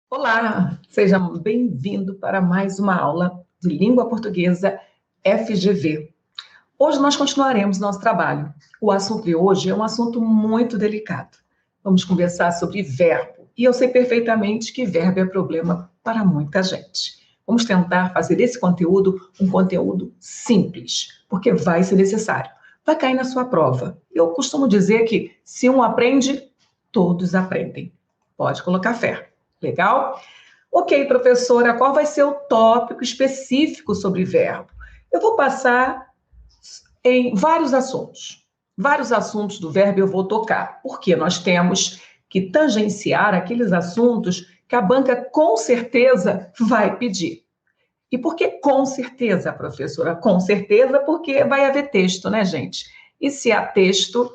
Olá, seja bem-vindo para mais uma aula de língua portuguesa FGV. Hoje nós continuaremos nosso trabalho. O assunto de hoje é um assunto muito delicado. Vamos conversar sobre verbo. E eu sei perfeitamente que verbo é problema para muita gente. Vamos tentar fazer esse conteúdo um conteúdo simples, porque vai ser necessário. Vai cair na sua prova. Eu costumo dizer que se um aprende, todos aprendem. Pode colocar fé. Legal? Ok, professora, qual vai ser o tópico específico sobre verbo? Eu vou passar em vários assuntos. Vários assuntos do verbo eu vou tocar, porque nós temos que tangenciar aqueles assuntos que a banca com certeza vai pedir. E por que com certeza, professora? Com certeza porque vai haver texto, né, gente? E se há texto,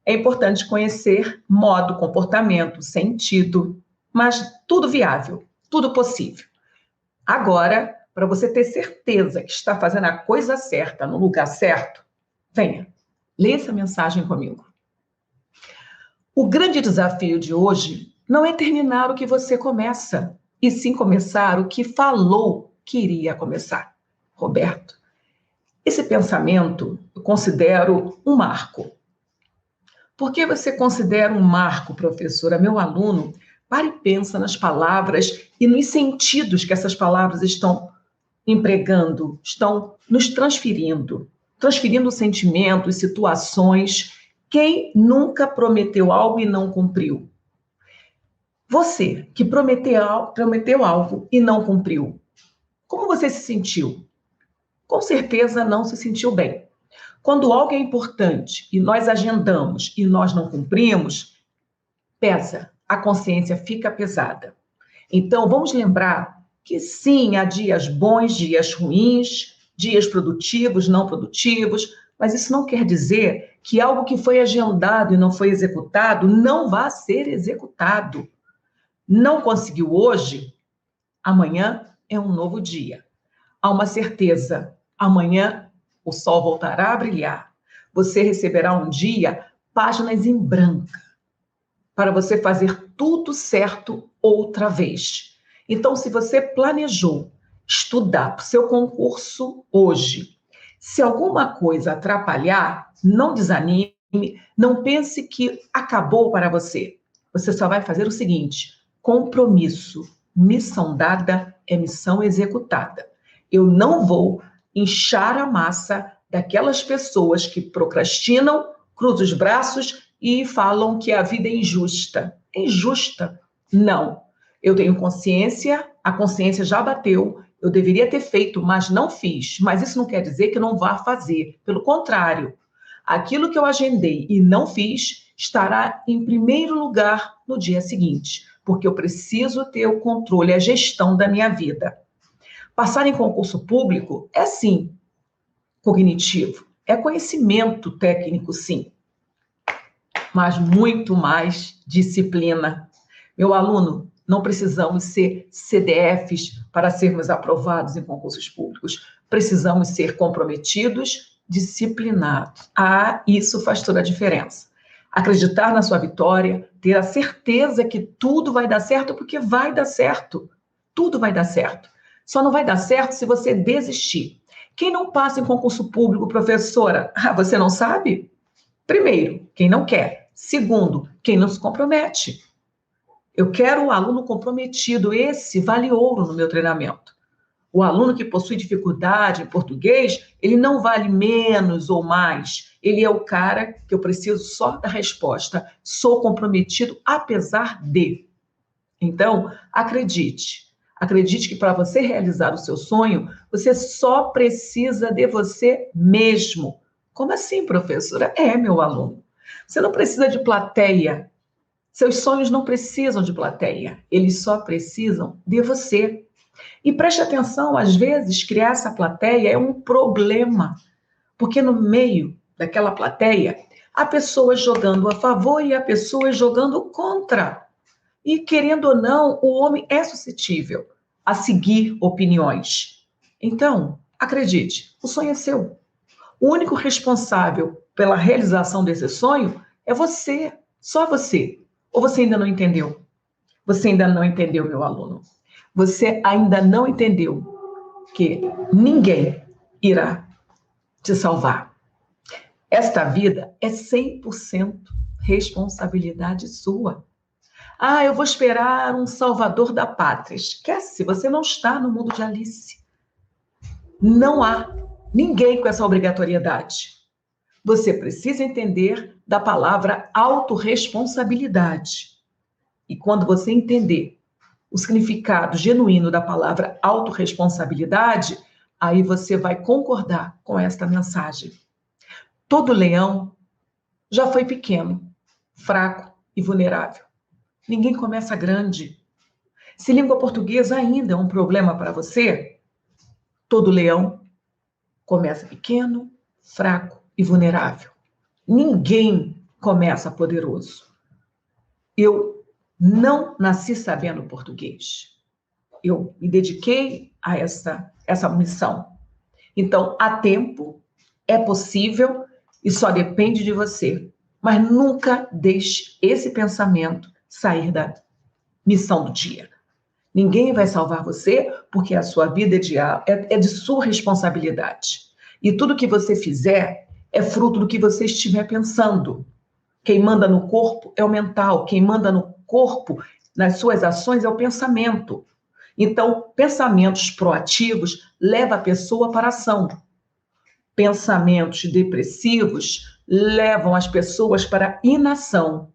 é importante conhecer modo, comportamento, sentido, mas tudo viável, tudo possível. Agora, para você ter certeza que está fazendo a coisa certa no lugar certo, venha, lê essa mensagem comigo. O grande desafio de hoje não é terminar o que você começa, e sim começar o que falou que iria começar. Roberto, esse pensamento eu considero um marco. Por que você considera um marco, professora? Meu aluno, para e pensa nas palavras e nos sentidos que essas palavras estão empregando, estão nos transferindo sentimentos, situações. Quem nunca prometeu algo e não cumpriu? Você que prometeu algo e não cumpriu, como você se sentiu? Com certeza não se sentiu bem. Quando algo é importante e nós agendamos e nós não cumprimos, pesa, a consciência fica pesada. Então, vamos lembrar que sim, há dias bons, dias ruins, dias produtivos, não produtivos, mas isso não quer dizer que algo que foi agendado e não foi executado não vá ser executado. Não conseguiu hoje, amanhã é um novo dia. Há uma certeza, amanhã o sol voltará a brilhar. Você receberá um dia páginas em branco para você fazer tudo certo outra vez. Então, se você planejou estudar para o seu concurso hoje, se alguma coisa atrapalhar, não desanime, não pense que acabou para você. Você só vai fazer o seguinte: compromisso, missão dada é missão executada. Eu não vou inchar a massa daquelas pessoas que procrastinam, cruzam os braços e falam que a vida é injusta. É injusta? Não. Eu tenho consciência, a consciência já bateu, eu deveria ter feito, mas não fiz. Mas isso não quer dizer que eu não vá fazer. Pelo contrário, aquilo que eu agendei e não fiz estará em primeiro lugar no dia seguinte, porque eu preciso ter o controle, a gestão da minha vida. Passar em concurso público é sim cognitivo, é conhecimento técnico, sim, mas muito mais disciplina. Meu aluno, não precisamos ser CDFs para sermos aprovados em concursos públicos. Precisamos ser comprometidos, disciplinados. Ah, isso faz toda a diferença. Acreditar na sua vitória, ter a certeza que tudo vai dar certo, porque vai dar certo. Tudo vai dar certo. Só não vai dar certo se você desistir. Quem não passa em concurso público, professora? Ah, você não sabe? Primeiro, quem não quer. Segundo, quem não se compromete. Eu quero um aluno comprometido. Esse vale ouro no meu treinamento. O aluno que possui dificuldade em português, ele não vale menos ou mais. Ele é o cara que eu preciso só da resposta. Sou comprometido apesar de. Então, acredite. Acredite que para você realizar o seu sonho, você só precisa de você mesmo. Como assim, professora? É, meu aluno. Você não precisa de plateia. Seus sonhos não precisam de plateia. Eles só precisam de você. E preste atenção, às vezes, criar essa plateia é um problema. Porque no meio daquela plateia, há pessoas jogando a favor e há pessoas jogando contra. E, querendo ou não, o homem é suscetível a seguir opiniões. Então, acredite, o sonho é seu. O único responsável pela realização desse sonho é você, só você. Ou você ainda não entendeu? Você ainda não entendeu, meu aluno. Você ainda não entendeu que ninguém irá te salvar. Esta vida é 100% responsabilidade sua. Ah, eu vou esperar um salvador da pátria. Esquece, você não está no mundo de Alice. Não há ninguém com essa obrigatoriedade. Você precisa entender da palavra autorresponsabilidade. E quando você entender o significado genuíno da palavra autorresponsabilidade, aí você vai concordar com esta mensagem. Todo leão já foi pequeno, fraco e vulnerável. Ninguém começa grande. Se língua portuguesa ainda é um problema para você, todo leão começa pequeno, fraco e vulnerável. Ninguém começa poderoso. Eu não nasci sabendo português. Eu me dediquei a essa missão. Então, há tempo, é possível e só depende de você. Mas nunca deixe esse pensamento sair da missão do dia. Ninguém vai salvar você porque a sua vida é de sua responsabilidade. E tudo que você fizer é fruto do que você estiver pensando. Quem manda no corpo é o mental, quem manda no corpo, nas suas ações, é o pensamento. Então, pensamentos proativos levam a pessoa para a ação. Pensamentos depressivos levam as pessoas para a inação.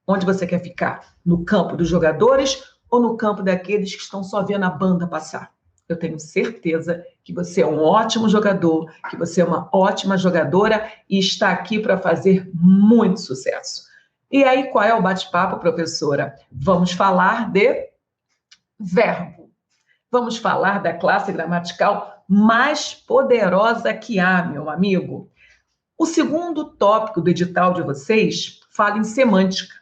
Onde você quer ficar? No campo dos jogadores ou no campo daqueles que estão só vendo a banda passar? Eu tenho certeza que você é um ótimo jogador, que você é uma ótima jogadora e está aqui para fazer muito sucesso. E aí, qual é o bate-papo, professora? Vamos falar de verbo. Vamos falar da classe gramatical mais poderosa que há, meu amigo. O segundo tópico do edital de vocês fala em semântica.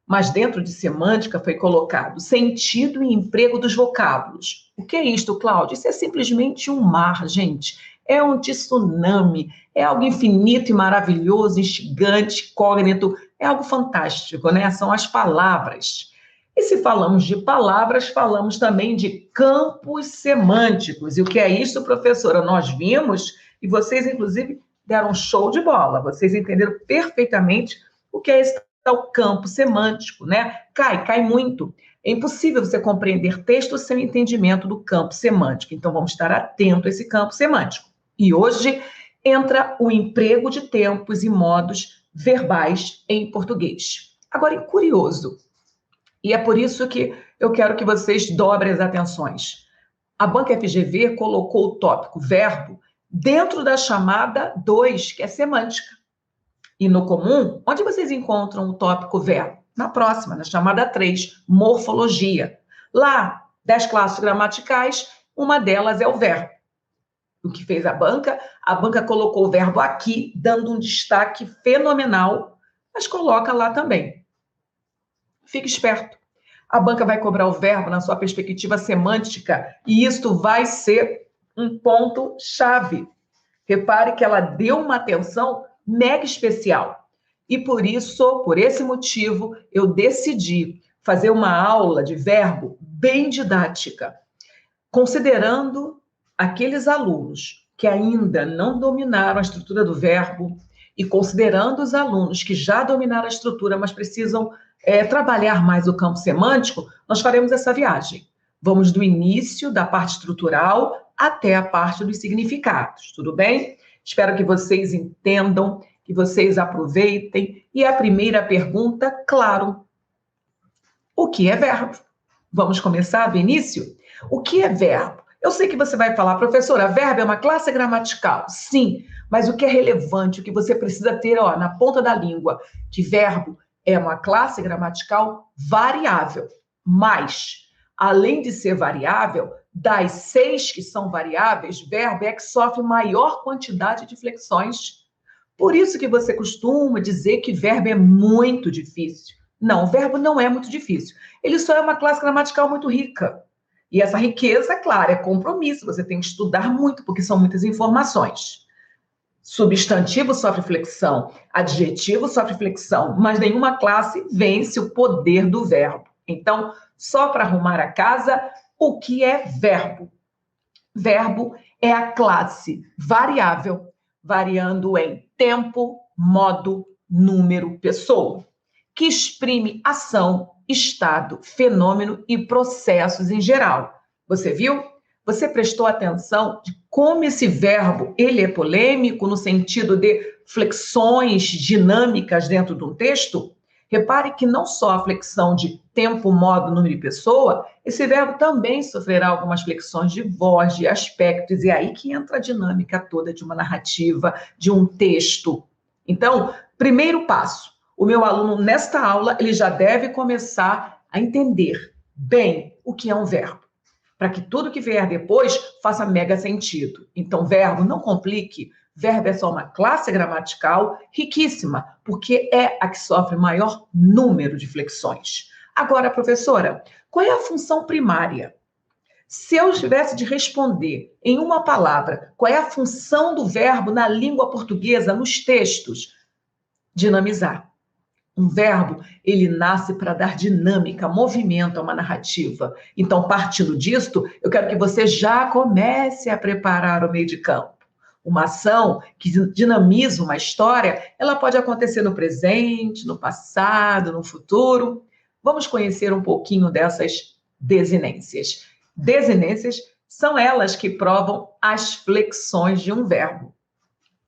Mas dentro de semântica foi colocado sentido e emprego dos vocábulos. O que é isto, Cláudia? Isso é simplesmente um mar, gente. É um tsunami, é algo infinito e maravilhoso, instigante, incógnito, é algo fantástico, né? São as palavras. E se falamos de palavras, falamos também de campos semânticos. E o que é isso, professora? Nós vimos, e vocês, inclusive, deram um show de bola. Vocês entenderam perfeitamente o que é esse o campo semântico, né? Cai muito. É impossível você compreender texto sem entendimento do campo semântico. Então, vamos estar atentos a esse campo semântico. E hoje entra o emprego de tempos e modos verbais em português. Agora, é curioso, e é por isso que eu quero que vocês dobrem as atenções. A Banca FGV colocou o tópico verbo dentro da chamada 2, que é semântica. E no comum, onde vocês encontram o tópico verbo? Na próxima, na chamada 3, morfologia. Lá, 10 classes gramaticais, uma delas é o verbo. O que fez a banca? A banca colocou o verbo aqui, dando um destaque fenomenal, mas coloca lá também. Fique esperto. A banca vai cobrar o verbo na sua perspectiva semântica, e isto vai ser um ponto-chave. Repare que ela deu uma atenção mega especial. E por isso, por esse motivo, eu decidi fazer uma aula de verbo bem didática, considerando aqueles alunos que ainda não dominaram a estrutura do verbo e considerando os alunos que já dominaram a estrutura, mas precisam trabalhar mais o campo semântico, nós faremos essa viagem. Vamos do início da parte estrutural até a parte dos significados, tudo bem? Espero que vocês entendam, que vocês aproveitem. E a primeira pergunta, claro, o que é verbo? Vamos começar do início? O que é verbo? Eu sei que você vai falar, professora, verbo é uma classe gramatical. Sim, mas o que é relevante, o que você precisa ter na ponta da língua, que verbo é uma classe gramatical variável, mas, além de ser variável, das 6 que são variáveis, verbo é que sofre maior quantidade de flexões. Por isso que você costuma dizer que verbo é muito difícil. Não, o verbo não é muito difícil. Ele só é uma classe gramatical muito rica. E essa riqueza, claro, é compromisso. Você tem que estudar muito, porque são muitas informações. Substantivo sofre flexão, adjetivo sofre flexão, mas nenhuma classe vence o poder do verbo. Então, só para arrumar a casa, o que é verbo? Verbo é a classe variável, variando em tempo, modo, número, pessoa, que exprime ação, estado, fenômeno e processos em geral. Você viu? Você prestou atenção de como esse verbo ele é polêmico no sentido de flexões dinâmicas dentro de um texto? Repare que não só a flexão de tempo, modo, número e pessoa, esse verbo também sofrerá algumas flexões de voz, de aspectos, e é aí que entra a dinâmica toda de uma narrativa, de um texto. Então, primeiro passo, o meu aluno, nesta aula, ele já deve começar a entender bem o que é um verbo, para que tudo que vier depois faça mega sentido. Então, verbo, não complique. Verbo é só uma classe gramatical riquíssima, porque é a que sofre maior número de flexões. Agora, professora, qual é a função primária? Se eu tivesse de responder em uma palavra, qual é a função do verbo na língua portuguesa, nos textos? Dinamizar. Um verbo, ele nasce para dar dinâmica, movimento a uma narrativa. Então, partindo disto, eu quero que você já comece a preparar o meio de campo. Uma ação que dinamiza uma história, ela pode acontecer no presente, no passado, no futuro. Vamos conhecer um pouquinho dessas desinências. Desinências são elas que provam as flexões de um verbo.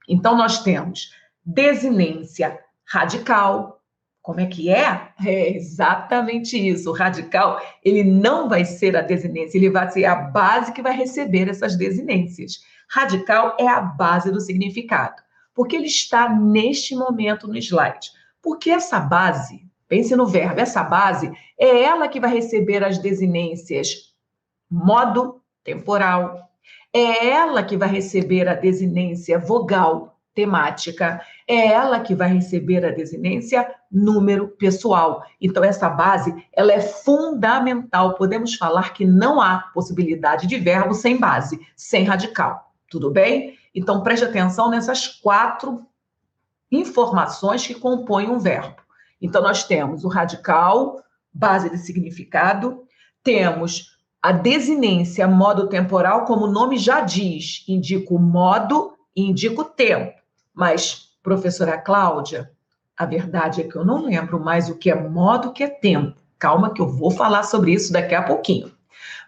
Então, nós temos desinência radical. Como é que é? É exatamente isso. O radical, ele não vai ser a desinência, ele vai ser a base que vai receber essas desinências. Radical é a base do significado, porque ele está neste momento no slide. Porque essa base, pense no verbo, essa base é ela que vai receber as desinências modo temporal, é ela que vai receber a desinência vogal temática, é ela que vai receber a desinência número pessoal. Então, essa base, ela é fundamental. Podemos falar que não há possibilidade de verbo sem base, sem radical. Tudo bem? Então, preste atenção nessas 4 informações que compõem um verbo. Então, nós temos o radical, base de significado, temos a desinência modo temporal, como o nome já diz, indica o modo e indica o tempo. Mas, professora Cláudia, a verdade é que eu não lembro mais o que é modo, o que é tempo. Calma que eu vou falar sobre isso daqui a pouquinho.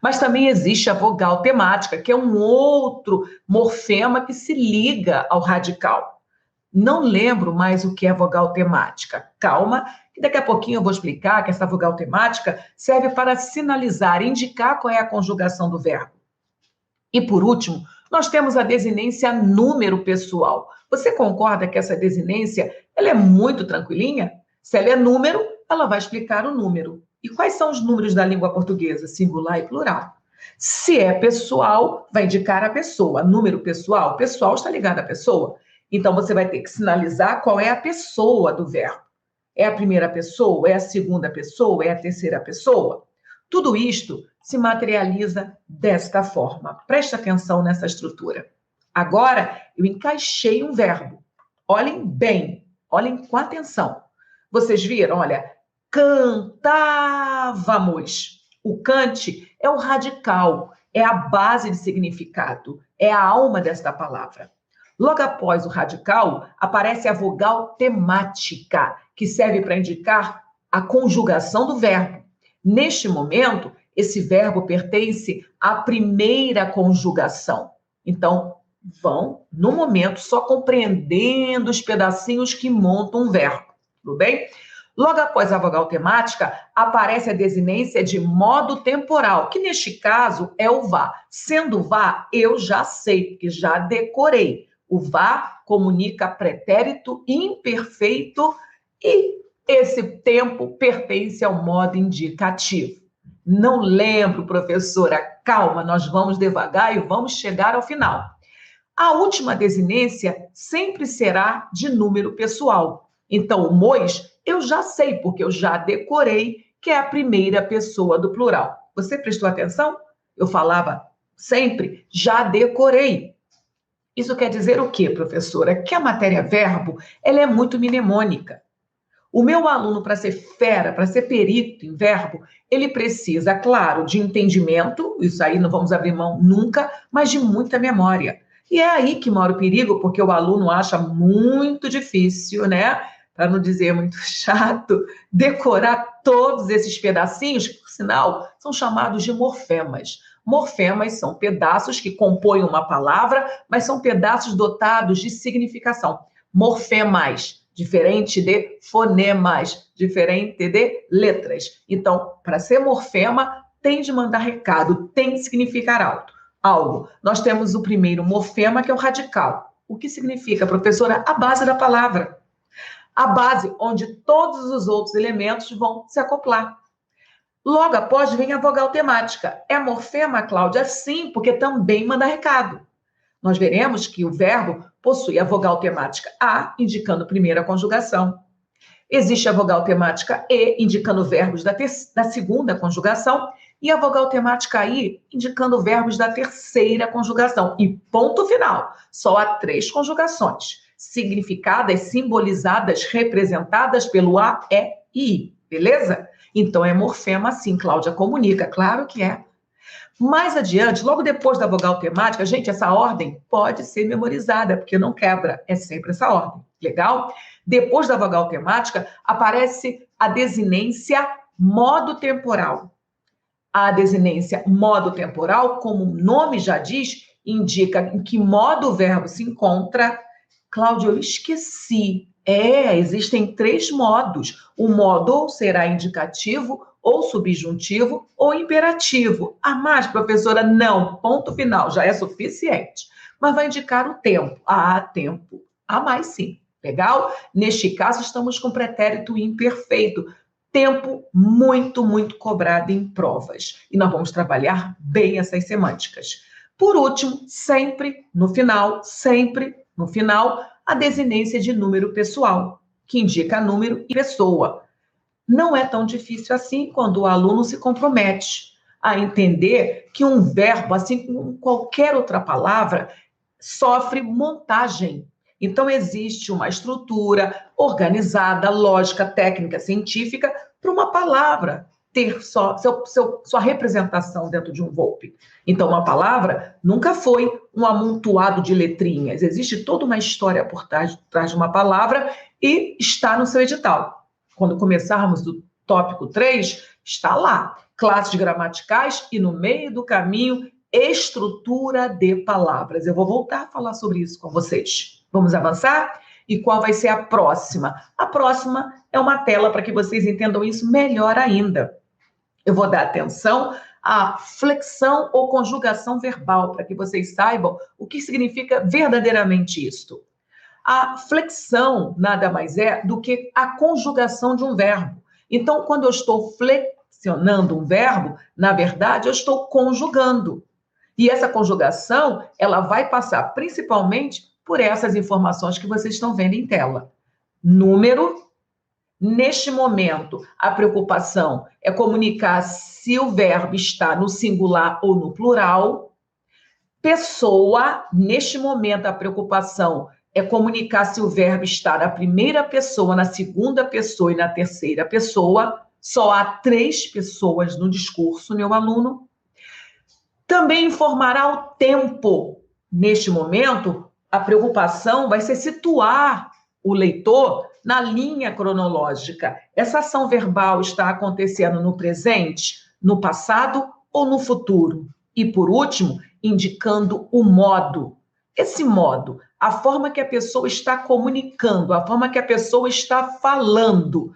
Mas também existe a vogal temática, que é um outro morfema que se liga ao radical. Não lembro mais o que é vogal temática. Calma, que daqui a pouquinho eu vou explicar que essa vogal temática serve para sinalizar, indicar qual é a conjugação do verbo. E por último, nós temos a desinência número pessoal. Você concorda que essa desinência ela é muito tranquilinha? Se ela é número, ela vai explicar o número. E quais são os números da língua portuguesa? Singular e plural. Se é pessoal, vai indicar a pessoa. Número pessoal, pessoal está ligado à pessoa. Então, você vai ter que sinalizar qual é a pessoa do verbo. É a primeira pessoa? É a segunda pessoa? É a terceira pessoa? Tudo isto se materializa desta forma. Preste atenção nessa estrutura. Agora, eu encaixei um verbo. Olhem bem, olhem com atenção. Vocês viram? Olha, cantávamos. O cante é o radical, é a base de significado, é a alma desta palavra. Logo após o radical, aparece a vogal temática, que serve para indicar a conjugação do verbo. Neste momento, esse verbo pertence à primeira conjugação. Então, vão, no momento, só compreendendo os pedacinhos que montam um verbo. Tudo bem? Logo após a vogal temática, aparece a desinência de modo temporal, que neste caso é o vá. Sendo o vá, eu já sei, porque já decorei. O vá comunica pretérito imperfeito e esse tempo pertence ao modo indicativo. Não lembro, professora, calma, nós vamos devagar e vamos chegar ao final. A última desinência sempre será de número pessoal. Então, o mois, eu já sei, porque eu já decorei que é a primeira pessoa do plural. Você prestou atenção? Eu falava sempre, já decorei. Isso quer dizer o quê, professora? Que a matéria verbo, ela é muito mnemônica. O meu aluno, para ser fera, para ser perito em verbo, ele precisa, claro, de entendimento, isso aí não vamos abrir mão nunca, mas de muita memória. E é aí que mora o perigo, porque o aluno acha muito difícil, né? Para não dizer muito chato, decorar todos esses pedacinhos, que, por sinal, são chamados de morfemas. Morfemas são pedaços que compõem uma palavra, mas são pedaços dotados de significação. Morfemas, diferente de fonemas, diferente de letras. Então, para ser morfema, tem de mandar recado, tem de significar algo. Nós temos o primeiro morfema, que é o radical. O que significa, professora? A base da palavra. A base onde todos os outros elementos vão se acoplar. Logo após vem a vogal temática. É morfema, Cláudia? Sim, porque também manda recado. Nós veremos que o verbo possui a vogal temática A, indicando primeira conjugação. Existe a vogal temática E, indicando verbos da segunda conjugação. E a vogal temática I, indicando verbos da terceira conjugação. E ponto final. Só há 3 conjugações, significadas, simbolizadas, representadas pelo A, E e I. Beleza? Então, é morfema, sim, Cláudia comunica. Claro que é. Mais adiante, logo depois da vogal temática, gente, essa ordem pode ser memorizada, porque não quebra, é sempre essa ordem. Legal? Depois da vogal temática, aparece a desinência modo temporal. A desinência modo temporal, como o nome já diz, indica em que modo o verbo se encontra. Cláudia, eu esqueci. Existem 3 modos. O modo ou será indicativo, ou subjuntivo, ou imperativo. A mais, professora, não. Ponto final, já é suficiente. Mas vai indicar o tempo. Tempo. A mais, sim. Legal? Neste caso, estamos com pretérito imperfeito. Tempo muito, muito cobrado em provas. E nós vamos trabalhar bem essas semânticas. Por último, sempre no final, a desinência de número pessoal, que indica número e pessoa. Não é tão difícil assim quando o aluno se compromete a entender que um verbo, assim como qualquer outra palavra, sofre montagem. Então, existe uma estrutura organizada, lógica, técnica, científica, para uma palavra ter sua representação dentro de um VOLPE. Então, uma palavra nunca foi um amontoado de letrinhas. Existe toda uma história por trás de uma palavra e está no seu edital. Quando começarmos do tópico 3, está lá. Classes gramaticais e, no meio do caminho, estrutura de palavras. Eu vou voltar a falar sobre isso com vocês. Vamos avançar? E qual vai ser a próxima? A próxima é uma tela para que vocês entendam isso melhor ainda. Eu vou dar atenção à flexão ou conjugação verbal, para que vocês saibam o que significa verdadeiramente isto. A flexão nada mais é do que a conjugação de um verbo. Então, quando eu estou flexionando um verbo, na verdade, eu estou conjugando. E essa conjugação, ela vai passar principalmente por essas informações que vocês estão vendo em tela. Número. Neste momento, a preocupação é comunicar se o verbo está no singular ou no plural. Pessoa. Neste momento, a preocupação é comunicar se o verbo está na primeira pessoa, na segunda pessoa e na terceira pessoa. Só há 3 pessoas no discurso, meu aluno. Também informará o tempo. Neste momento, a preocupação vai ser situar o leitor na linha cronológica. Essa ação verbal está acontecendo no presente, no passado ou no futuro? E, por último, indicando o modo. Esse modo, a forma que a pessoa está comunicando, a forma que a pessoa está falando,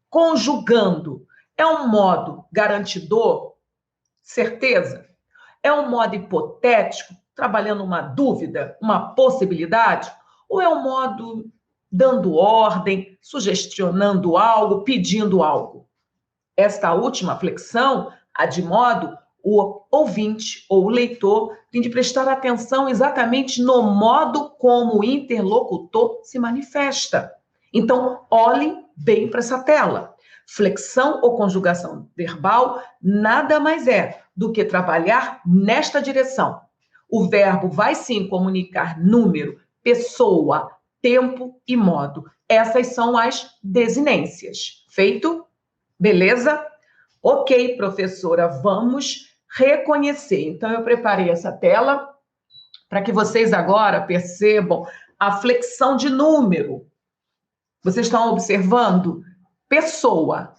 conjugando. É um modo garantidor? Certeza? É um modo hipotético, trabalhando uma dúvida, uma possibilidade? Ou é um modo dando ordem, sugestionando algo, pedindo algo? Esta última flexão, a de modo, o ouvinte ou o leitor tem de prestar atenção exatamente no modo como o interlocutor se manifesta. Então, olhem bem para essa tela. Flexão ou conjugação verbal nada mais é do que trabalhar nesta direção. O verbo vai sim comunicar número, pessoa, tempo e modo. Essas são as desinências. Feito? Beleza? Ok, professora, vamos reconhecer. Então, eu preparei essa tela para que vocês agora percebam a flexão de número. Vocês estão observando? Pessoa.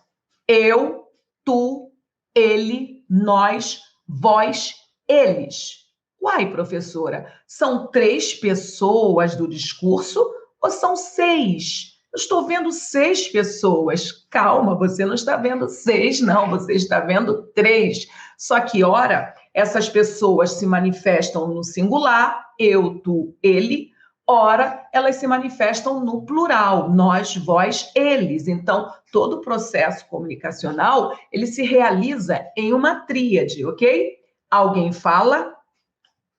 Eu, tu, ele, nós, vós, eles. Uai, professora, são 3 pessoas do discurso ou são 6? Eu estou vendo 6 pessoas. Calma, você não está vendo 6, não. Você está vendo 3. Só que, ora, essas pessoas se manifestam no singular, eu, tu, ele. Ora, elas se manifestam no plural, nós, vós, eles. Então, todo o processo comunicacional, ele se realiza em uma tríade, ok? Alguém fala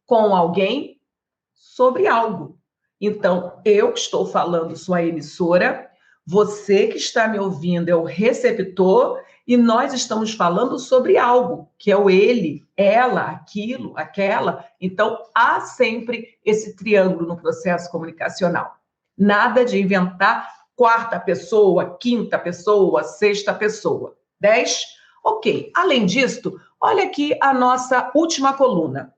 com alguém sobre algo. Então, eu que estou falando sou a emissora, você que está me ouvindo é o receptor, e nós estamos falando sobre algo, que é o ele, ela, aquilo, aquela. Então, há sempre esse triângulo no processo comunicacional. Nada de inventar 4ª pessoa, 5ª pessoa, 6ª pessoa. 10? Ok. Além disso, olha aqui a nossa última coluna,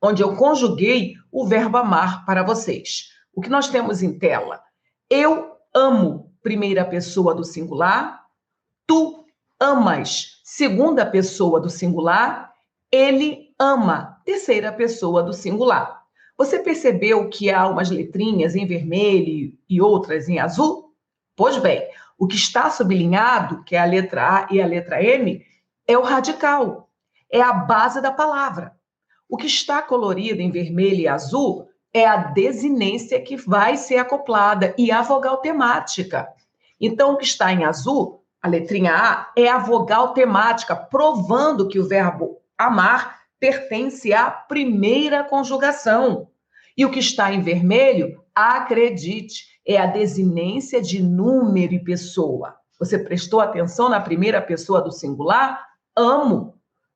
onde eu conjuguei o verbo amar para vocês. O que nós temos em tela? Eu amo, 1ª pessoa do singular. Tu amas, 2ª pessoa do singular. Ele ama, 3ª pessoa do singular. Você percebeu que há umas letrinhas em vermelho e outras em azul? Pois bem, o que está sublinhado, que é a letra A e a letra M, é o radical, é a base da palavra. O que está colorido em vermelho e azul é a desinência que vai ser acoplada e a vogal temática. Então, o que está em azul, a letrinha A, é a vogal temática, provando que o verbo amar pertence à primeira conjugação. E o que está em vermelho, acredite, é a desinência de número e pessoa. Você prestou atenção na 1ª pessoa do singular? Amo.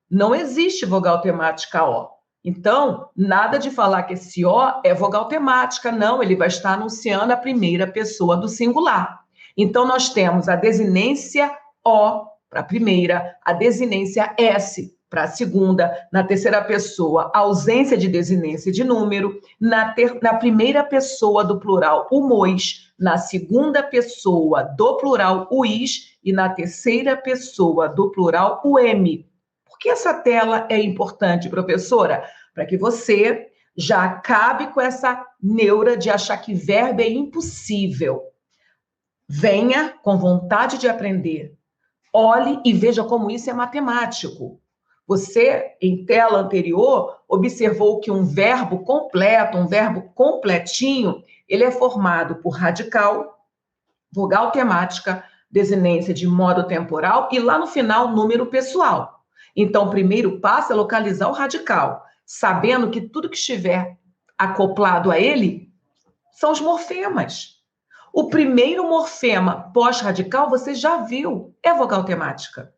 Não existe vogal temática O. Então, nada de falar que esse O é vogal temática, não, ele vai estar anunciando a 1ª pessoa do singular. Então, nós temos a desinência O para a primeira, a desinência S para a segunda, na 3ª pessoa, a ausência de desinência de número, na 1ª pessoa do plural, o mois, na 2ª pessoa do plural, o is, e na 3ª pessoa do plural, o m. Por que essa tela é importante, professora? Para que você já acabe com essa neura de achar que verbo é impossível. Venha com vontade de aprender. Olhe e veja como isso é matemático. Você, em tela anterior, observou que um verbo completo, um verbo completinho, ele é formado por radical, vogal temática, desinência de modo temporal e lá no final, número pessoal. Então, o primeiro passo é localizar o radical, sabendo que tudo que estiver acoplado a ele são os morfemas. O primeiro morfema pós-radical, você já viu, é vogal temática.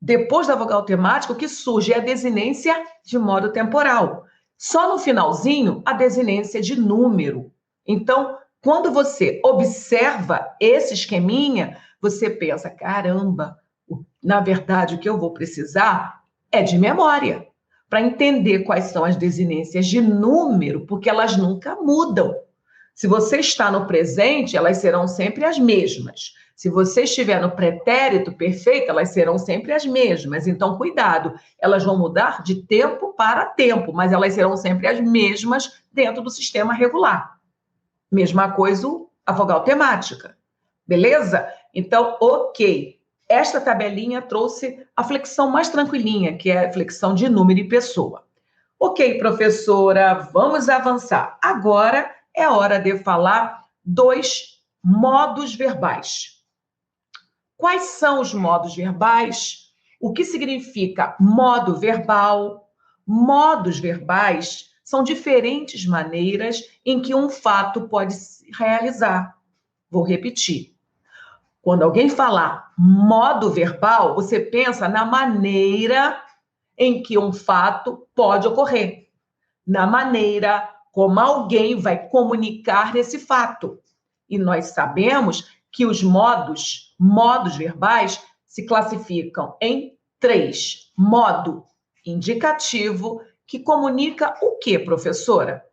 Depois da vogal temática, o que surge é a desinência de modo temporal. Só no finalzinho, a desinência de número. Então, quando você observa esse esqueminha, você pensa, caramba, na verdade, o que eu vou precisar é de memória, para entender quais são as desinências de número, porque elas nunca mudam. Se você está no presente, elas serão sempre as mesmas. Se você estiver no pretérito perfeito, elas serão sempre as mesmas. Então, cuidado, elas vão mudar de tempo para tempo, mas elas serão sempre as mesmas dentro do sistema regular. Mesma coisa a vogal temática. Beleza? Então, ok. Esta tabelinha trouxe a flexão mais tranquilinha, que é a flexão de número e pessoa. Ok, professora, vamos avançar. Agora é hora de falar 2 modos verbais. Quais são os modos verbais? O que significa modo verbal? Modos verbais são diferentes maneiras em que um fato pode se realizar. Vou repetir. Quando alguém falar modo verbal, você pensa na maneira em que um fato pode ocorrer, na maneira como alguém vai comunicar esse fato. E nós sabemos que os modos verbais se classificam em 3. Modo indicativo, que comunica o quê, professora?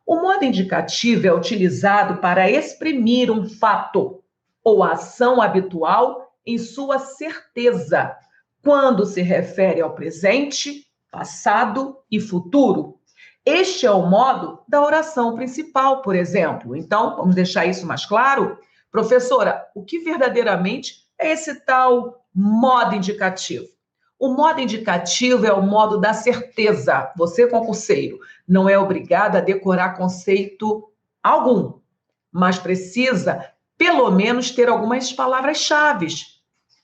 O modo indicativo é utilizado para exprimir um fato ou ação habitual em sua certeza, quando se refere ao presente, passado e futuro. Este é o modo da oração principal, por exemplo. Então, vamos deixar isso mais claro? Professora, o que verdadeiramente é esse tal modo indicativo? O modo indicativo é o modo da certeza. Você, concurseiro, não é obrigado a decorar conceito algum, mas precisa, pelo menos, ter algumas palavras-chave,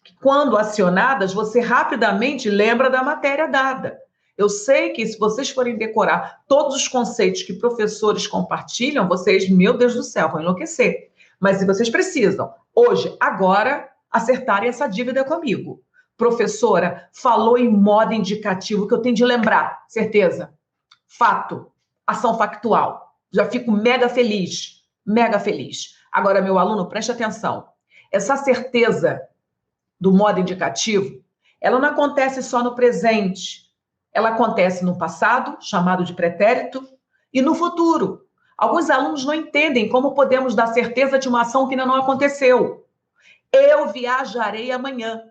que, quando acionadas, você rapidamente lembra da matéria dada. Eu sei que se vocês forem decorar todos os conceitos que professores compartilham, vocês, meu Deus do céu, vão enlouquecer. Mas se vocês precisam, hoje, agora, acertarem essa dívida comigo. Professora, falou em modo indicativo, que eu tenho de lembrar, certeza. Fato, ação factual. Já fico mega feliz, mega feliz. Agora, meu aluno, preste atenção. Essa certeza do modo indicativo, ela não acontece só no presente. Ela acontece no passado, chamado de pretérito, e no futuro. Alguns alunos não entendem como podemos dar certeza de uma ação que ainda não aconteceu. Eu viajarei amanhã.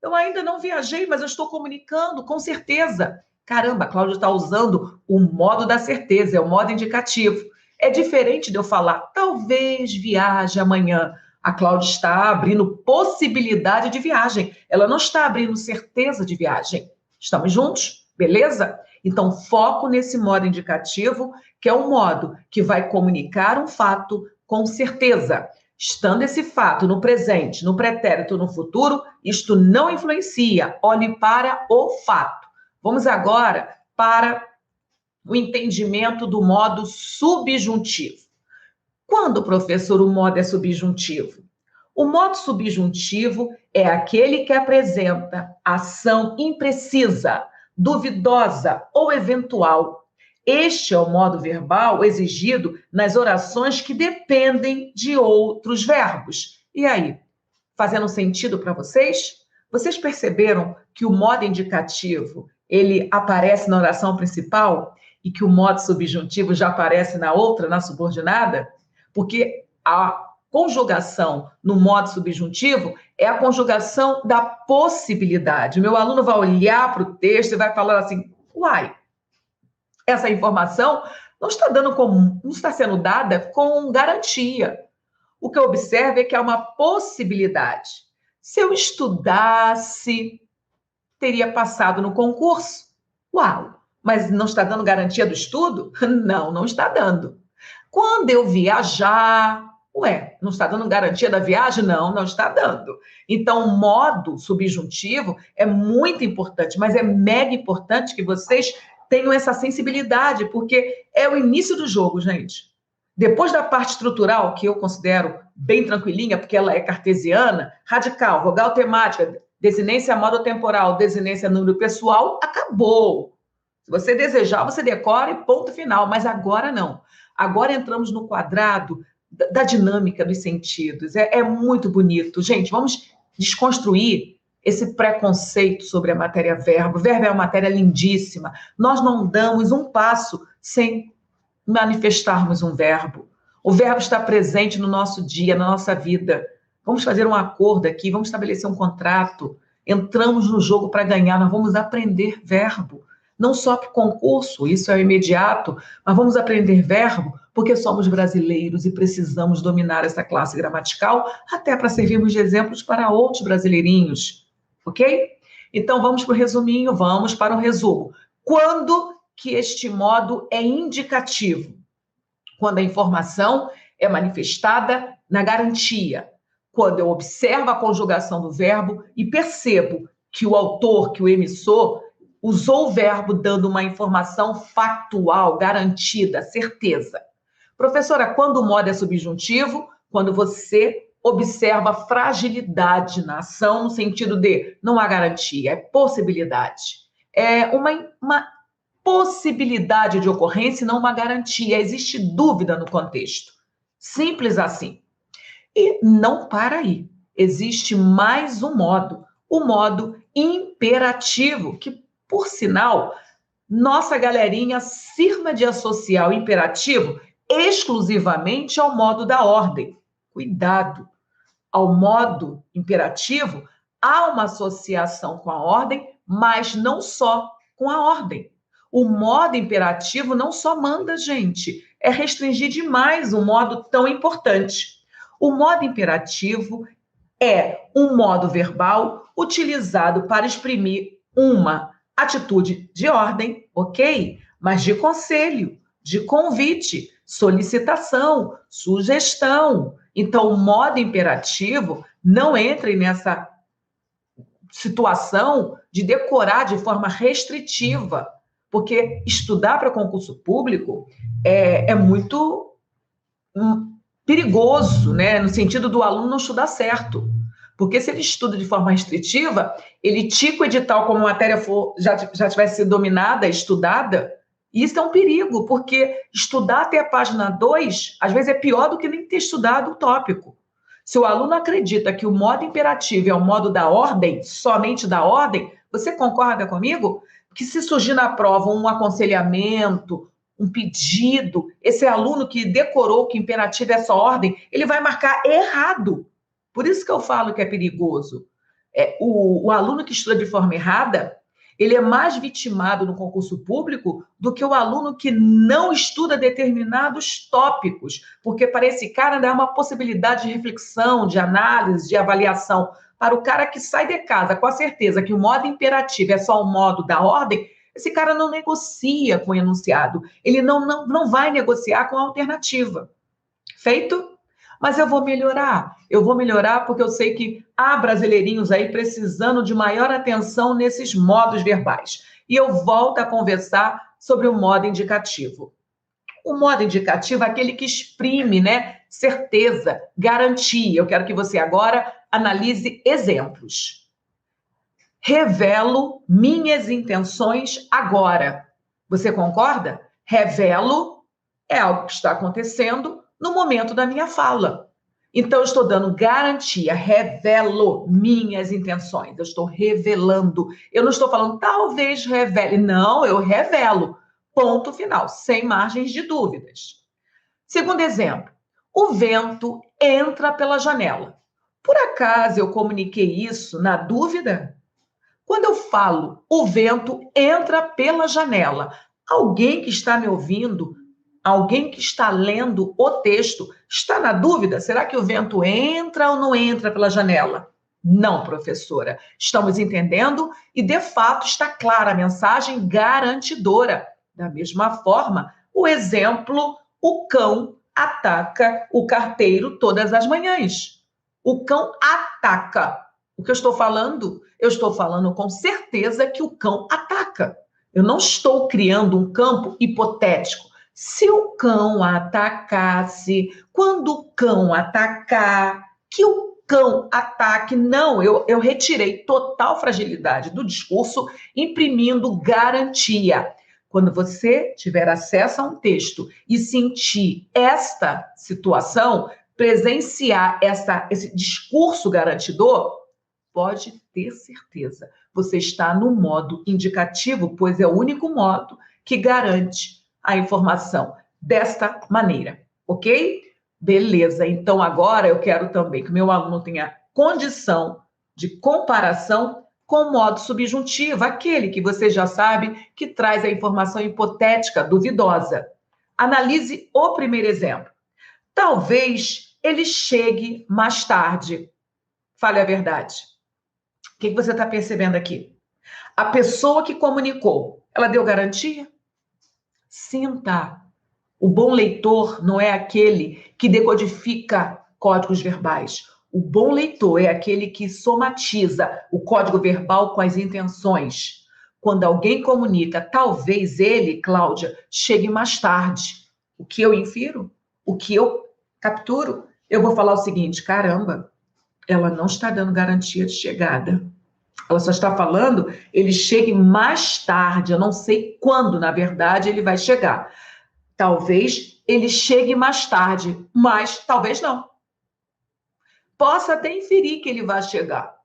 Eu ainda não viajei, mas eu estou comunicando com certeza. Caramba, a Cláudia está usando o modo da certeza, é o modo indicativo. É diferente de eu falar, talvez viaje amanhã. A Cláudia está abrindo possibilidade de viagem. Ela não está abrindo certeza de viagem. Estamos juntos? Beleza? Então, foco nesse modo indicativo, que é um modo que vai comunicar um fato com certeza. Estando esse fato no presente, no pretérito, no futuro, isto não influencia. Olhe para o fato. Vamos agora para o entendimento do modo subjuntivo. Quando, professor, o modo é subjuntivo? O modo subjuntivo é aquele que apresenta ação imprecisa, duvidosa ou eventual. Este é o modo verbal exigido nas orações que dependem de outros verbos. E aí, fazendo sentido para vocês? Vocês perceberam que o modo indicativo, ele aparece na oração principal e que o modo subjuntivo já aparece na outra, na subordinada? Porque a conjugação no modo subjuntivo é a conjugação da possibilidade. Meu aluno vai olhar para o texto e vai falar assim, uai, essa informação não está sendo dada com garantia. O que eu observo é que há uma possibilidade. Se eu estudasse, teria passado no concurso. Uau! Mas não está dando garantia do estudo? Não, não está dando. Quando eu viajar, não está dando garantia da viagem? Não, não está dando. Então, o modo subjuntivo é muito importante, mas é mega importante que vocês tenham essa sensibilidade, porque é o início do jogo, gente. Depois da parte estrutural, que eu considero bem tranquilinha, porque ela é cartesiana, radical, vogal temática, desinência modo-temporal, desinência número pessoal, acabou. Se você desejar, você decora e ponto final, mas agora não. Agora entramos no quadrado da dinâmica dos sentidos. É muito bonito. Gente, vamos desconstruir esse preconceito sobre a matéria verbo. O verbo é uma matéria lindíssima. Nós não damos um passo sem manifestarmos um verbo. O verbo está presente no nosso dia, na nossa vida. Vamos fazer um acordo aqui, vamos estabelecer um contrato. Entramos no jogo para ganhar, nós vamos aprender verbo. Não só que concurso, isso é imediato, mas vamos aprender verbo porque somos brasileiros e precisamos dominar essa classe gramatical até para servirmos de exemplos para outros brasileirinhos, ok? Então, vamos para o resuminho, vamos para o resumo. Quando que este modo é indicativo? Quando a informação é manifestada na garantia. Quando eu observo a conjugação do verbo e percebo que o autor, que o emissor, usou o verbo dando uma informação factual, garantida, certeza. Professora, quando o modo é subjuntivo? Quando você observa fragilidade na ação, no sentido de não há garantia, é possibilidade. É uma possibilidade de ocorrência e não uma garantia. Existe dúvida no contexto. Simples assim. E não para aí. Existe mais um modo, o modo imperativo, que, por sinal, nossa galerinha cisma de associar o imperativo exclusivamente ao modo da ordem. Cuidado! Ao modo imperativo, há uma associação com a ordem, mas não só com a ordem. O modo imperativo não só manda, gente, é restringir demais um modo tão importante. O modo imperativo é um modo verbal utilizado para exprimir uma atitude de ordem, ok? Mas de conselho, de convite, solicitação, sugestão. Então, o modo imperativo não entra nessa situação de decorar de forma restritiva, porque estudar para concurso público é muito perigoso, né? No sentido do aluno não estudar certo. Porque se ele estuda de forma restritiva, ele tica o edital como a matéria já tivesse sido dominada, estudada, e isso é um perigo, porque estudar até a página 2, às vezes é pior do que nem ter estudado o tópico. Se o aluno acredita que o modo imperativo é o modo da ordem, somente da ordem, você concorda comigo? Que se surgir na prova um aconselhamento, um pedido, esse aluno que decorou que imperativo é só ordem, ele vai marcar errado. Por isso que eu falo que é perigoso. O aluno que estuda de forma errada, ele é mais vitimado no concurso público do que o aluno que não estuda determinados tópicos, porque para esse cara dá uma possibilidade de reflexão, de análise, de avaliação. Para o cara que sai de casa com a certeza que o modo imperativo é só o modo da ordem, esse cara não negocia com o enunciado, ele não vai negociar com a alternativa. Feito? Mas eu vou melhorar porque eu sei que há brasileirinhos aí precisando de maior atenção nesses modos verbais. E eu volto a conversar sobre o modo indicativo. O modo indicativo é aquele que exprime, né, certeza, garantia. Eu quero que você agora analise exemplos. Revelo minhas intenções agora. Você concorda? Revelo é algo que está acontecendo no momento da minha fala. Então, eu estou dando garantia, revelo minhas intenções, eu estou revelando. Eu não estou falando, talvez revele. Não, eu revelo. Ponto final, sem margens de dúvidas. Segundo exemplo, o vento entra pela janela. Por acaso eu comuniquei isso na dúvida? Quando eu falo, o vento entra pela janela, alguém que está me ouvindo, alguém que está lendo o texto, está na dúvida? Será que o vento entra ou não entra pela janela? Não, professora. Estamos entendendo e, de fato, está clara a mensagem garantidora. Da mesma forma, o exemplo, o cão ataca o carteiro todas as manhãs. O cão ataca. O que eu estou falando? Eu estou falando com certeza que o cão ataca. Eu não estou criando um campo hipotético. Se o cão atacasse, quando o cão atacar, que o cão ataque. Não, eu retirei total fragilidade do discurso, imprimindo garantia. Quando você tiver acesso a um texto e sentir esta situação, presenciar esse discurso garantidor, pode ter certeza, você está no modo indicativo, pois é o único modo que garante a informação desta maneira, ok? Beleza, então agora eu quero também que o meu aluno tenha condição de comparação com o modo subjuntivo, aquele que você já sabe que traz a informação hipotética duvidosa. Analise o primeiro exemplo. Talvez ele chegue mais tarde. Fale a verdade. O que você está percebendo aqui? A pessoa que comunicou, ela deu garantia? Sinta. O bom leitor não é aquele que decodifica códigos verbais. O bom leitor é aquele que somatiza o código verbal com as intenções. Quando alguém comunica, talvez ele, Cláudia, chegue mais tarde. O que eu infiro? O que eu capturo? Eu vou falar o seguinte, caramba, ela não está dando garantia de chegada. Ela só está falando, ele chegue mais tarde. Eu não sei quando, na verdade, ele vai chegar. Talvez ele chegue mais tarde, mas talvez não. Possa até inferir que ele vai chegar,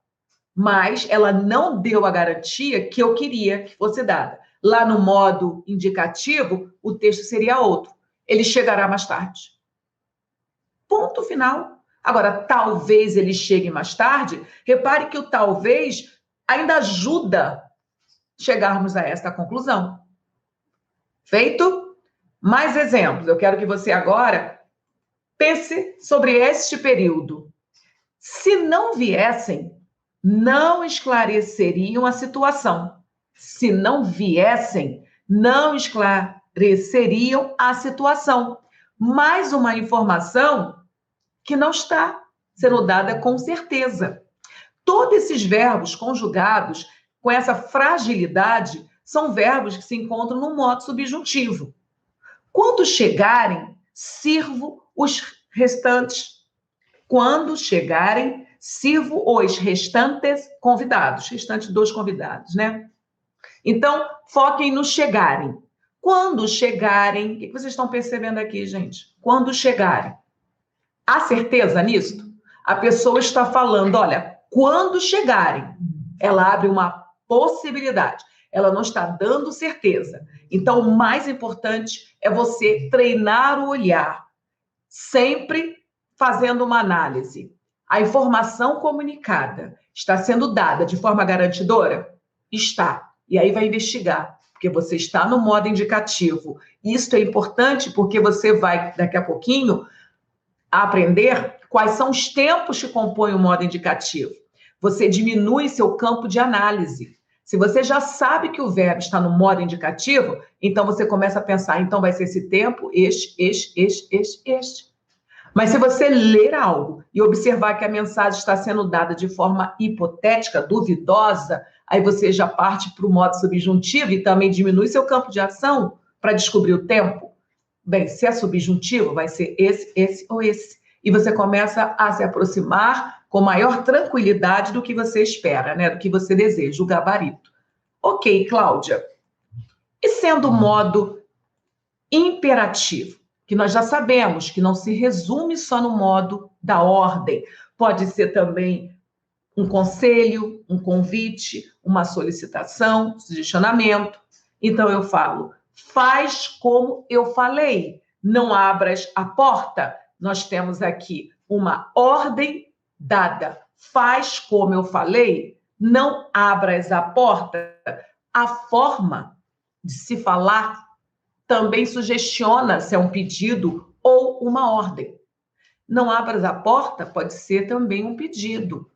mas ela não deu a garantia que eu queria que fosse dada. Lá no modo indicativo, o texto seria outro. Ele chegará mais tarde. Ponto final. Agora, talvez ele chegue mais tarde. Repare que o talvez ainda ajuda chegarmos a esta conclusão. Feito? Mais exemplos. Eu quero que você agora pense sobre este período. Se não viessem, não esclareceriam a situação. Se não viessem, não esclareceriam a situação. Mais uma informação que não está sendo dada com certeza. Todos esses verbos conjugados com essa fragilidade são verbos que se encontram no modo subjuntivo. Quando chegarem, sirvo os restantes. Quando chegarem, sirvo os restantes convidados. Restantes dos convidados, né? Então, foquem no chegarem. Quando chegarem, o que vocês estão percebendo aqui, gente? Quando chegarem. Há certeza nisso? A pessoa está falando, olha, quando chegarem, ela abre uma possibilidade. Ela não está dando certeza. Então, o mais importante é você treinar o olhar, sempre fazendo uma análise. A informação comunicada está sendo dada de forma garantidora? Está. E aí vai investigar, porque você está no modo indicativo. Isso é importante porque você vai, daqui a pouquinho, aprender quais são os tempos que compõem o modo indicativo. Você diminui seu campo de análise. Se você já sabe que o verbo está no modo indicativo, então você começa a pensar, então vai ser esse tempo, este. Mas se você ler algo e observar que a mensagem está sendo dada de forma hipotética, duvidosa, aí você já parte para o modo subjuntivo e também diminui seu campo de ação para descobrir o tempo. Bem, se é subjuntivo, vai ser esse ou esse. E você começa a se aproximar com maior tranquilidade do que você espera, né? Do que você deseja, o gabarito. Ok, Cláudia. E sendo o modo imperativo, que nós já sabemos que não se resume só no modo da ordem, pode ser também um conselho, um convite, uma solicitação, sugestionamento. Então eu falo, faz como eu falei, não abras a porta. Nós temos aqui uma ordem dada, faz como eu falei, não abras a porta. A forma de se falar também sugestiona se é um pedido ou uma ordem. Não abras a porta pode ser também um pedido,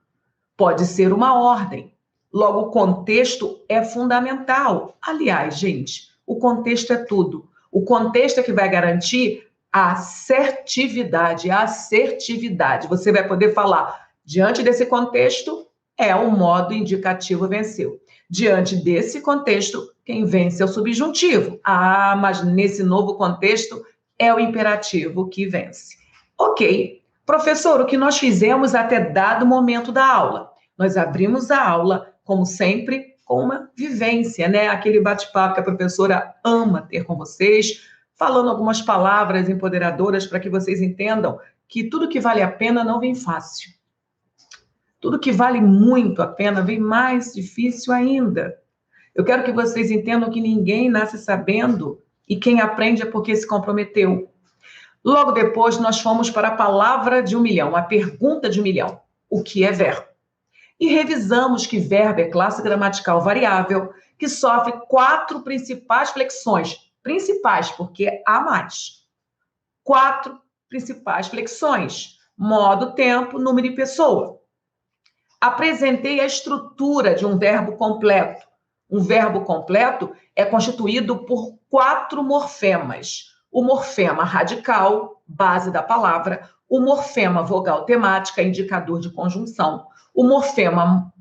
pode ser uma ordem. Logo, o contexto é fundamental. Aliás, gente, o contexto é tudo. O contexto é que vai garantir a assertividade, a assertividade. Você vai poder falar, diante desse contexto, o modo indicativo venceu. Diante desse contexto, quem vence é o subjuntivo. Ah, mas nesse novo contexto, é o imperativo que vence. Ok. Professor, o que nós fizemos até dado momento da aula? Nós abrimos a aula, como sempre, com uma vivência, né? Aquele bate-papo que a professora ama ter com vocês, falando algumas palavras empoderadoras para que vocês entendam que tudo que vale a pena não vem fácil. Tudo que vale muito a pena vem mais difícil ainda. Eu quero que vocês entendam que ninguém nasce sabendo e quem aprende é porque se comprometeu. Logo depois, nós fomos para a palavra de 1 milhão, a pergunta de 1 milhão. O que é verbo? E revisamos que verbo é classe gramatical variável que sofre 4 principais flexões. Principais, porque há mais. 4 principais flexões. Modo, tempo, número e pessoa. Apresentei a estrutura de um verbo completo. Um verbo completo é constituído por 4 morfemas. O morfema radical, base da palavra, o morfema vogal temática, indicador de conjunção, o morfema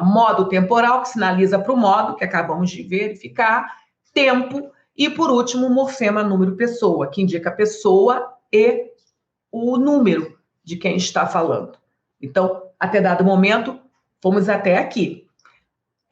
modo temporal, que sinaliza para o modo, que acabamos de verificar, tempo, e, por último, o morfema número pessoa, que indica a pessoa e o número de quem está falando. Então, até dado momento, fomos até aqui.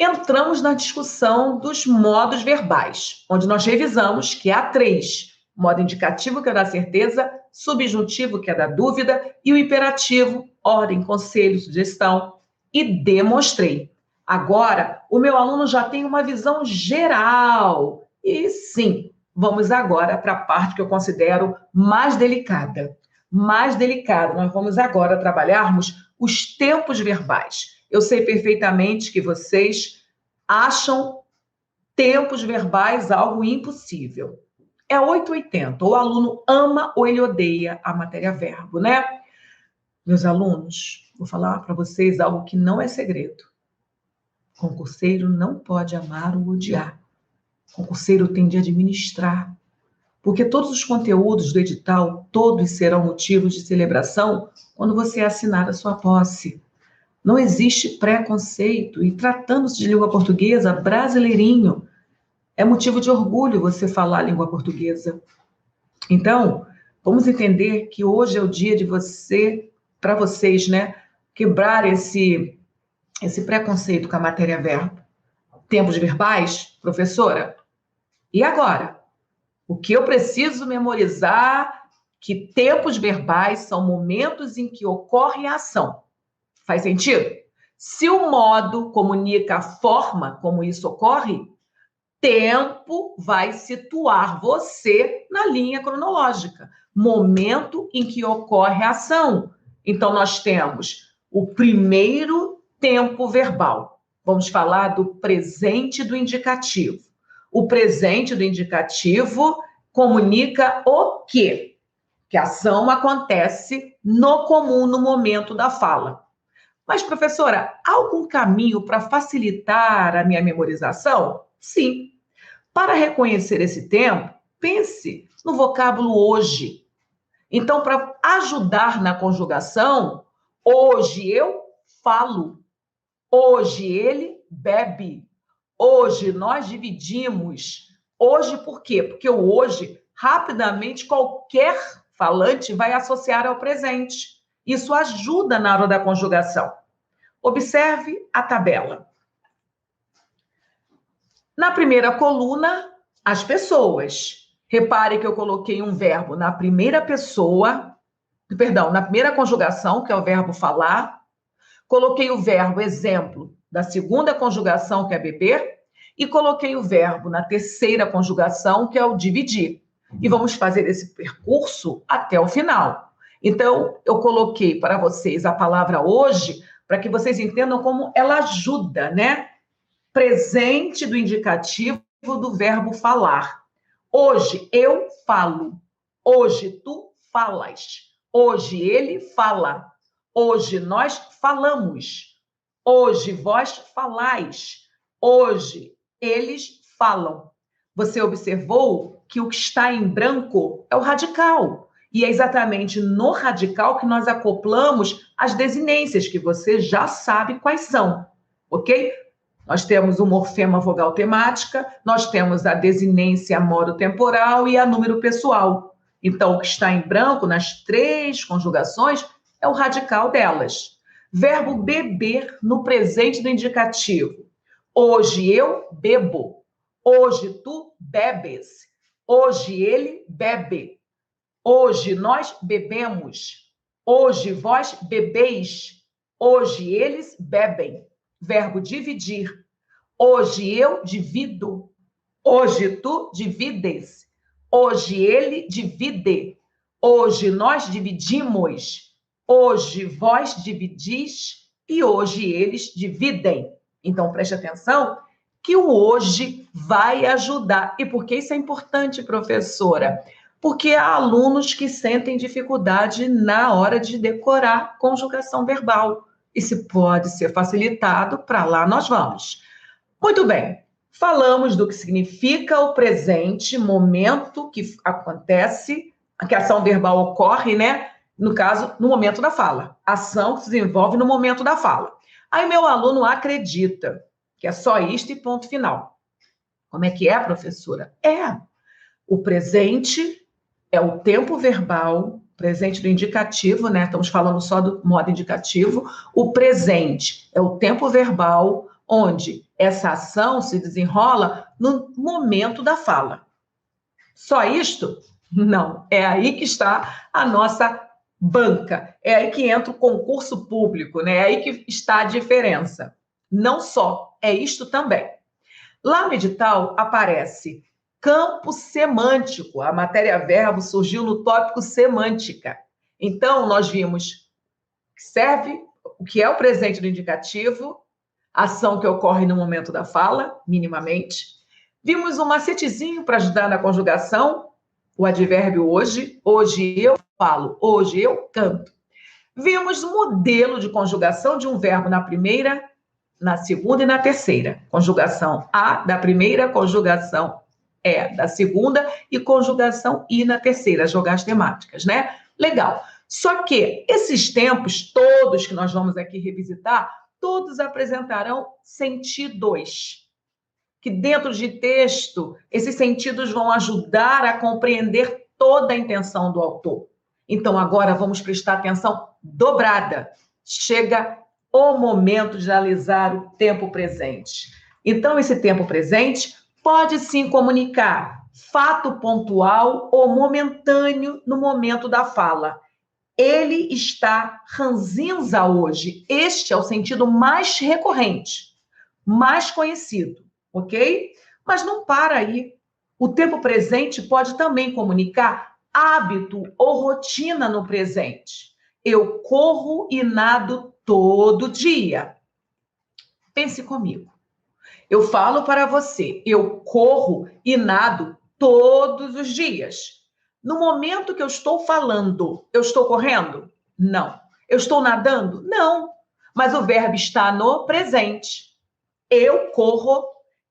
entramos na discussão dos modos verbais, onde nós revisamos que há 3. Modo indicativo, que é da certeza, subjuntivo, que é da dúvida, e o imperativo, ordem, conselho, sugestão, e demonstrei. Agora, o meu aluno já tem uma visão geral. E sim, vamos agora para a parte que eu considero mais delicada. Mais delicada. Nós vamos agora trabalharmos os tempos verbais. Eu sei perfeitamente que vocês acham tempos verbais algo impossível. É 880. O aluno ama ou ele odeia a matéria verbo, né? Meus alunos, vou falar para vocês algo que não é segredo. Concurseiro não pode amar ou odiar. Concurseiro tem de administrar. Porque todos os conteúdos do edital, todos serão motivos de celebração quando você assinar a sua posse. Não existe preconceito. E tratando-se de língua portuguesa, brasileirinho, é motivo de orgulho você falar a língua portuguesa. Então, vamos entender que hoje é o dia de para vocês, né, quebrar esse preconceito com a matéria verbo. Tempos verbais, professora? E agora? O que eu preciso memorizar? Que tempos verbais são momentos em que ocorre a ação. Faz sentido? Se o modo comunica a forma como isso ocorre, tempo vai situar você na linha cronológica. Momento em que ocorre a ação. Então, nós temos o primeiro tempo verbal. Vamos falar do presente do indicativo. O presente do indicativo comunica o quê? Que a ação acontece no comum, no momento da fala. Mas, professora, há algum caminho para facilitar a minha memorização? Sim. Para reconhecer esse tempo, pense no vocábulo hoje. Então, para ajudar na conjugação, hoje eu falo. Hoje ele bebe. Hoje nós dividimos. Hoje por quê? Porque o hoje, rapidamente, qualquer falante vai associar ao presente. Isso ajuda na hora da conjugação. Observe a tabela. Na primeira coluna, as pessoas. Repare que eu coloquei um verbo na primeira pessoa, na primeira conjugação, que é o verbo falar. Coloquei o verbo exemplo da segunda conjugação, que é beber, e coloquei o verbo na terceira conjugação, que é o dividir. E vamos fazer esse percurso até o final. Então, eu coloquei para vocês a palavra hoje, para que vocês entendam como ela ajuda, né? Presente do indicativo do verbo falar. Hoje eu falo. Hoje tu falas. Hoje ele fala. Hoje nós falamos. Hoje vós falais. Hoje eles falam. Você observou que o que está em branco é o radical. E é exatamente no radical que nós acoplamos as desinências, que você já sabe quais são. Ok? Nós temos o morfema vogal temática, nós temos a desinência moro-temporal e a número pessoal. Então, o que está em branco nas 3 conjugações é o radical delas. Verbo beber no presente do indicativo. Hoje eu bebo. Hoje tu bebes. Hoje ele bebe. Hoje nós bebemos. Hoje vós bebeis. Hoje eles bebem. Verbo dividir. Hoje eu divido. Hoje tu divides. Hoje ele divide. Hoje nós dividimos. Hoje vós dividis. E hoje eles dividem. Então, preste atenção que o hoje vai ajudar. E por que isso é importante, professora? Porque há alunos que sentem dificuldade na hora de decorar conjugação verbal. Isso pode ser facilitado, para lá nós vamos. Muito bem, falamos do que significa o presente, momento que acontece, que a ação verbal ocorre, né? No caso, no momento da fala. Ação que se desenvolve no momento da fala. Aí meu aluno acredita que é só isto e ponto final. Como é que é, professora? O presente é o tempo verbal, presente do indicativo, né? Estamos falando só do modo indicativo. O presente é o tempo verbal onde essa ação se desenrola no momento da fala. Só isto? Não. É aí que está a nossa banca. É aí que entra o concurso público, né? É aí que está a diferença. Não só, é isto também. Lá no edital aparece campo semântico. A matéria verbo surgiu no tópico semântica. Então, nós vimos que serve o que é o presente do indicativo, ação que ocorre no momento da fala, minimamente. Vimos um macetezinho para ajudar na conjugação, o advérbio hoje. Hoje eu falo, hoje eu canto. Vimos o modelo de conjugação de um verbo na primeira, na segunda e na terceira. Conjugação A da primeira, conjugação E da segunda e conjugação I na terceira, jogar as temáticas, né? Legal. Só que esses tempos todos que nós vamos aqui revisitar, todos apresentarão sentidos, que dentro de texto, esses sentidos vão ajudar a compreender toda a intenção do autor. Então, agora vamos prestar atenção dobrada. Chega o momento de analisar o tempo presente. Então, esse tempo presente pode sim comunicar fato pontual ou momentâneo no momento da fala. Ele está ranzinza hoje. Este é o sentido mais recorrente, mais conhecido, ok? Mas não para aí. O tempo presente pode também comunicar hábito ou rotina no presente. Eu corro e nado todo dia. Pense comigo. Eu falo para você, eu corro e nado todos os dias. No momento que eu estou falando, eu estou correndo? Não. Eu estou nadando? Não. Mas o verbo está no presente. Eu corro,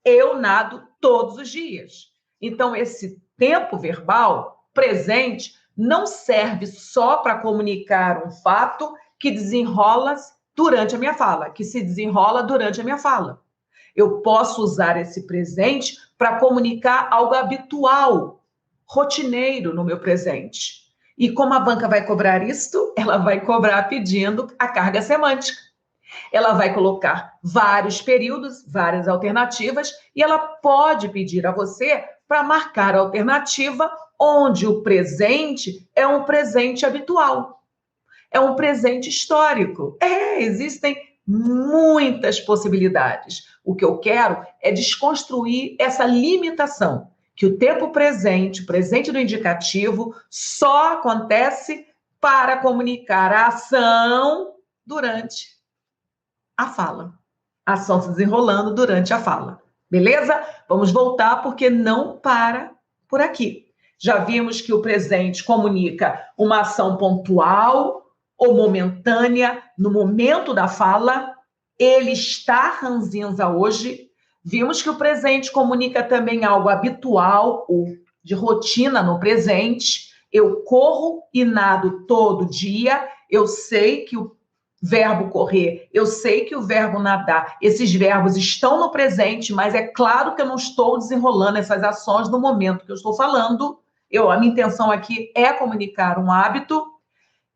eu nado todos os dias. Então, esse tempo verbal presente não serve só para comunicar um fato que desenrola durante a minha fala, que se desenrola durante a minha fala. Eu posso usar esse presente para comunicar algo habitual, rotineiro no meu presente. E como a banca vai cobrar isto? Ela vai cobrar pedindo a carga semântica. Ela vai colocar vários períodos, várias alternativas, e ela pode pedir a você para marcar a alternativa onde o presente é um presente habitual, é um presente histórico. Existem muitas possibilidades. O que eu quero é desconstruir essa limitação, que o tempo presente, o presente do indicativo, só acontece para comunicar a ação durante a fala. A ação se desenrolando durante a fala. Beleza? Vamos voltar porque não para por aqui. Já vimos que o presente comunica uma ação pontual ou momentânea no momento da fala. Ele está ranzinza hoje. Vimos que o presente comunica também algo habitual ou de rotina no presente. Eu corro e nado todo dia. Eu sei que o verbo correr, eu sei que o verbo nadar, esses verbos estão no presente, mas é claro que eu não estou desenrolando essas ações no momento que eu estou falando. A minha intenção aqui é comunicar um hábito.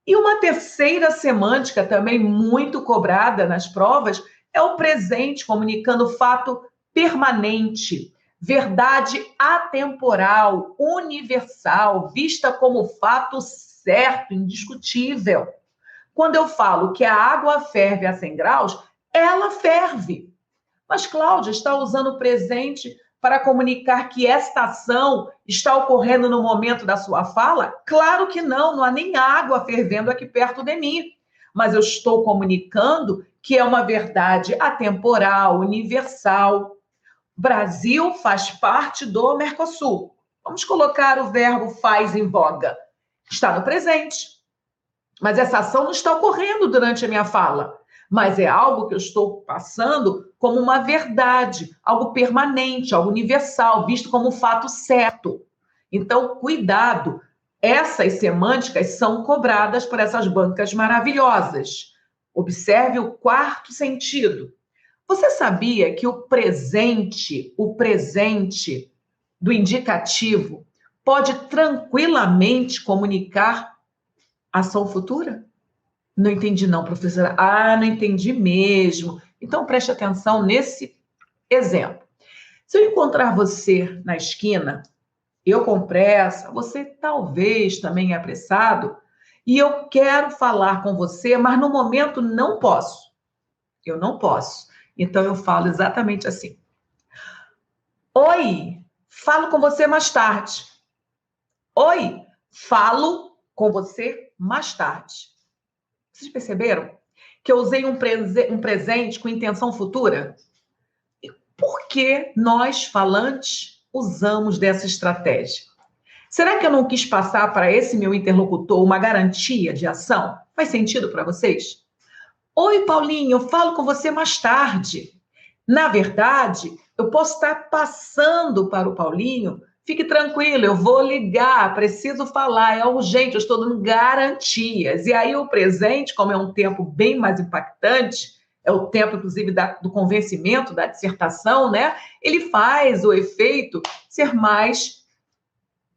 E uma terceira semântica também muito cobrada nas provas é o presente comunicando fato permanente, verdade atemporal, universal, vista como fato certo, indiscutível. Quando eu falo que a água ferve a 100 graus, ela ferve. Mas Cláudia está usando o presente para comunicar que esta ação está ocorrendo no momento da sua fala? Claro que não, não há nem água fervendo aqui perto de mim. Mas eu estou comunicando que é uma verdade atemporal, universal. Brasil faz parte do Mercosul. Vamos colocar o verbo faz em voga. Está no presente. Mas essa ação não está ocorrendo durante a minha fala. Mas é algo que eu estou passando como uma verdade, algo permanente, algo universal, visto como um fato certo. Então, cuidado. Essas semânticas são cobradas por essas bancas maravilhosas. Observe o quarto sentido. Você sabia que o presente do indicativo pode tranquilamente comunicar ação futura? Não entendi não, professora. Não entendi mesmo. Então, preste atenção nesse exemplo. Se eu encontrar você na esquina, eu com pressa, você talvez também é apressado, e eu quero falar com você, mas no momento não posso. Eu não posso. Então, eu falo exatamente assim. Oi, falo com você mais tarde. Oi, falo com você mais tarde. Vocês perceberam que eu usei um presente com intenção futura? E por que nós, falantes, usamos dessa estratégia? Será que eu não quis passar para esse meu interlocutor uma garantia de ação? Faz sentido para vocês? Oi, Paulinho, eu falo com você mais tarde. Na verdade, eu posso estar passando para o Paulinho. Fique tranquilo, eu vou ligar, preciso falar, é urgente, eu estou dando garantias. E aí o presente, como é um tempo bem mais impactante, é o tempo, inclusive, do convencimento, da dissertação, né? Ele faz o efeito ser mais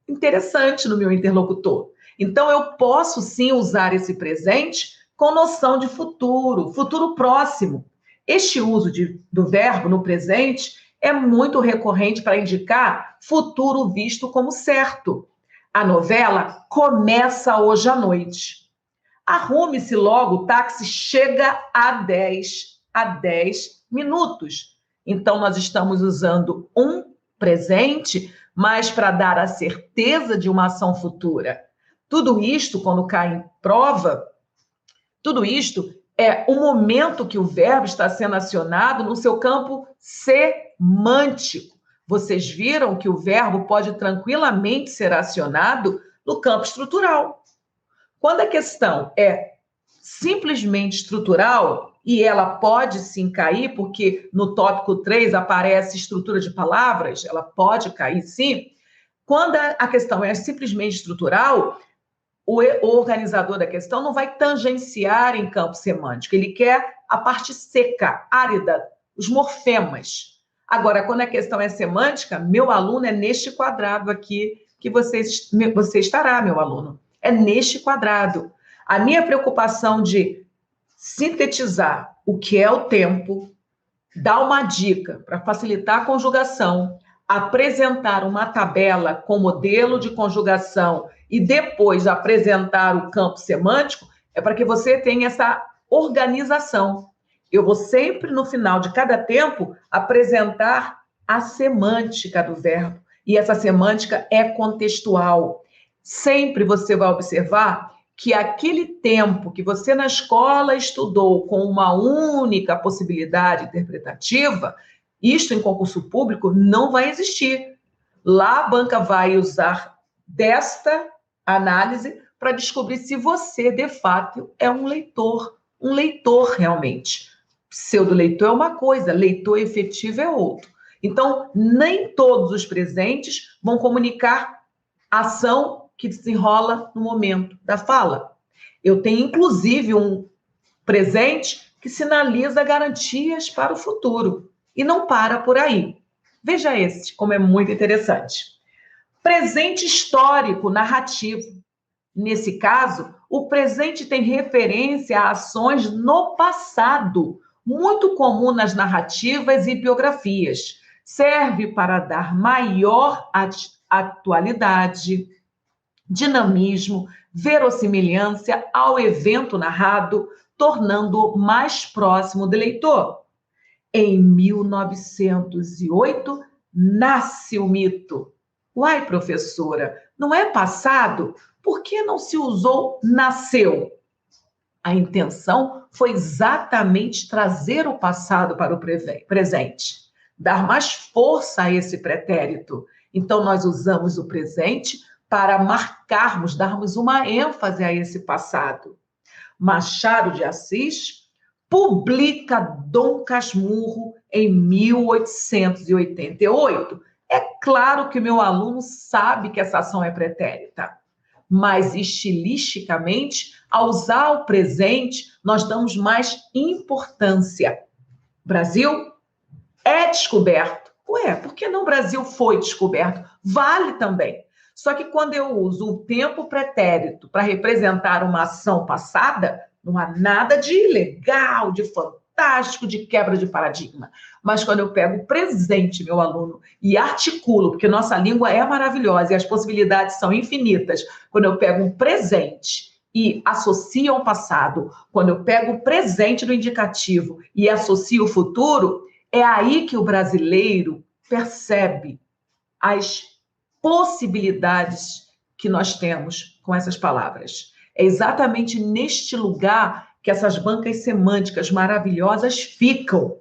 interessante no meu interlocutor. Então, eu posso sim usar esse presente com noção de futuro, futuro próximo. Este uso do verbo no presente é muito recorrente para indicar futuro visto como certo. A novela começa hoje à noite. Arrume-se logo, o táxi chega a 10 minutos. Então, nós estamos usando um presente, mas para dar a certeza de uma ação futura. Tudo isto, quando cai em prova, tudo isto é o momento que o verbo está sendo acionado no seu campo semântico. Vocês viram que o verbo pode tranquilamente ser acionado no campo estrutural. Quando a questão é simplesmente estrutural, e ela pode sim cair, porque no tópico 3 aparece estrutura de palavras, ela pode cair sim. Quando a questão é simplesmente estrutural, o organizador da questão não vai tangenciar em campo semântico, ele quer a parte seca, árida, os morfemas. Agora, quando a questão é semântica, meu aluno é neste quadrado aqui que você estará, meu aluno. É neste quadrado. A minha preocupação de sintetizar o que é o tempo, dar uma dica para facilitar a conjugação, apresentar uma tabela com modelo de conjugação e depois apresentar o campo semântico, é para que você tenha essa organização. Eu vou sempre, no final de cada tempo, apresentar a semântica do verbo. E essa semântica é contextual. Sempre você vai observar que aquele tempo que você na escola estudou com uma única possibilidade interpretativa, isto em concurso público não vai existir. Lá a banca vai usar desta análise para descobrir se você, de fato, é um leitor realmente. Pseudo-leitor é uma coisa, leitor efetivo é outro. Então, nem todos os presentes vão comunicar ação que desenrola no momento da fala. Eu tenho, inclusive, um presente que sinaliza garantias para o futuro. E não para por aí. Veja esse, como é muito interessante. Presente histórico, narrativo. Nesse caso, o presente tem referência a ações no passado, muito comum nas narrativas e biografias. Serve para dar maior atualidade, dinamismo, verossimilhança ao evento narrado, tornando-o mais próximo do leitor. Em 1908, nasce o mito. Uai, professora, não é passado? Por que não se usou nasceu? A intenção foi exatamente trazer o passado para o presente, dar mais força a esse pretérito. Então, nós usamos o presente para marcarmos, darmos uma ênfase a esse passado. Machado de Assis publica Dom Casmurro em 1888. É claro que o meu aluno sabe que essa ação é pretérita, mas estilisticamente, ao usar o presente, nós damos mais importância. Brasil é descoberto. Ué, por que não o Brasil foi descoberto? Vale também. Só que quando eu uso o tempo pretérito para representar uma ação passada, não há nada de ilegal, de fantástico, fantástico de quebra de paradigma. Mas quando eu pego o presente, meu aluno, e articulo, porque nossa língua é maravilhosa e as possibilidades são infinitas, quando eu pego um presente e associo ao passado, quando eu pego o presente do indicativo e associo o futuro, é aí que o brasileiro percebe as possibilidades que nós temos com essas palavras. É exatamente neste lugar que essas bancas semânticas maravilhosas ficam.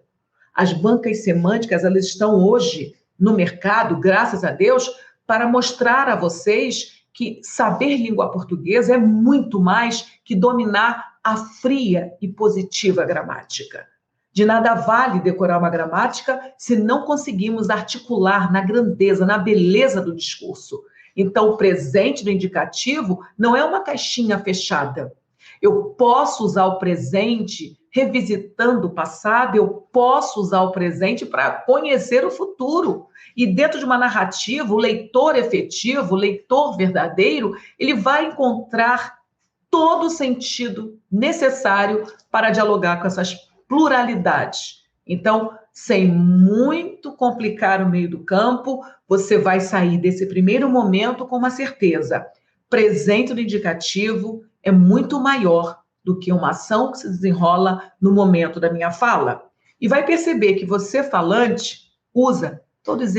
As bancas semânticas, elas estão hoje no mercado, graças a Deus, para mostrar a vocês que saber língua portuguesa é muito mais que dominar a fria e positiva gramática. De nada vale decorar uma gramática se não conseguimos articular na grandeza, na beleza do discurso. Então, o presente do indicativo não é uma caixinha fechada. Eu posso usar o presente revisitando o passado, eu posso usar o presente para conhecer o futuro. E dentro de uma narrativa, o leitor efetivo, o leitor verdadeiro, ele vai encontrar todo o sentido necessário para dialogar com essas pluralidades. Então, sem muito complicar o meio do campo, você vai sair desse primeiro momento com uma certeza. Presente do indicativo é muito maior do que uma ação que se desenrola no momento da minha fala. E vai perceber que você, falante, usa todos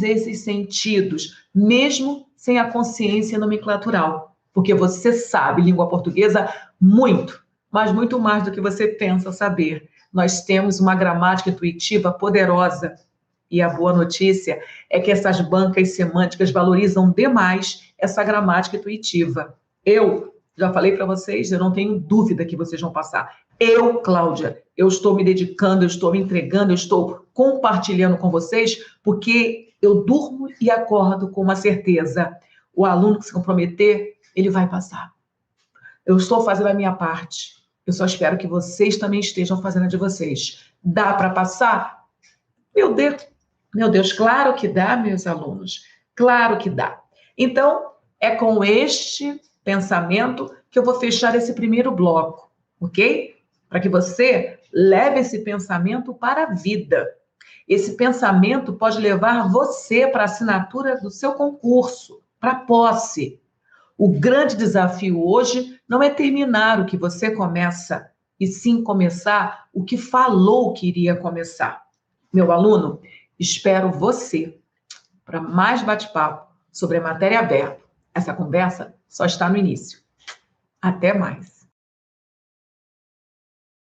esses sentidos, mesmo sem a consciência nomenclatural, porque você sabe língua portuguesa muito, mas muito mais do que você pensa saber. Nós temos uma gramática intuitiva poderosa. E a boa notícia é que essas bancas semânticas valorizam demais essa gramática intuitiva. Eu já falei para vocês, eu não tenho dúvida que vocês vão passar. Eu, Cláudia, eu estou me dedicando, eu estou me entregando, eu estou compartilhando com vocês, porque eu durmo e acordo com uma certeza. O aluno que se comprometer, ele vai passar. Eu estou fazendo a minha parte. Eu só espero que vocês também estejam fazendo a de vocês. Dá para passar? Meu Deus, claro que dá, meus alunos. Claro que dá. Então, é com este pensamento que eu vou fechar esse primeiro bloco, ok? Para que você leve esse pensamento para a vida. Esse pensamento pode levar você para a assinatura do seu concurso, para a posse. O grande desafio hoje não é terminar o que você começa, e sim começar o que falou que iria começar. Meu aluno, espero você para mais bate-papo sobre a matéria verbo. Essa conversa só está no início. Até mais.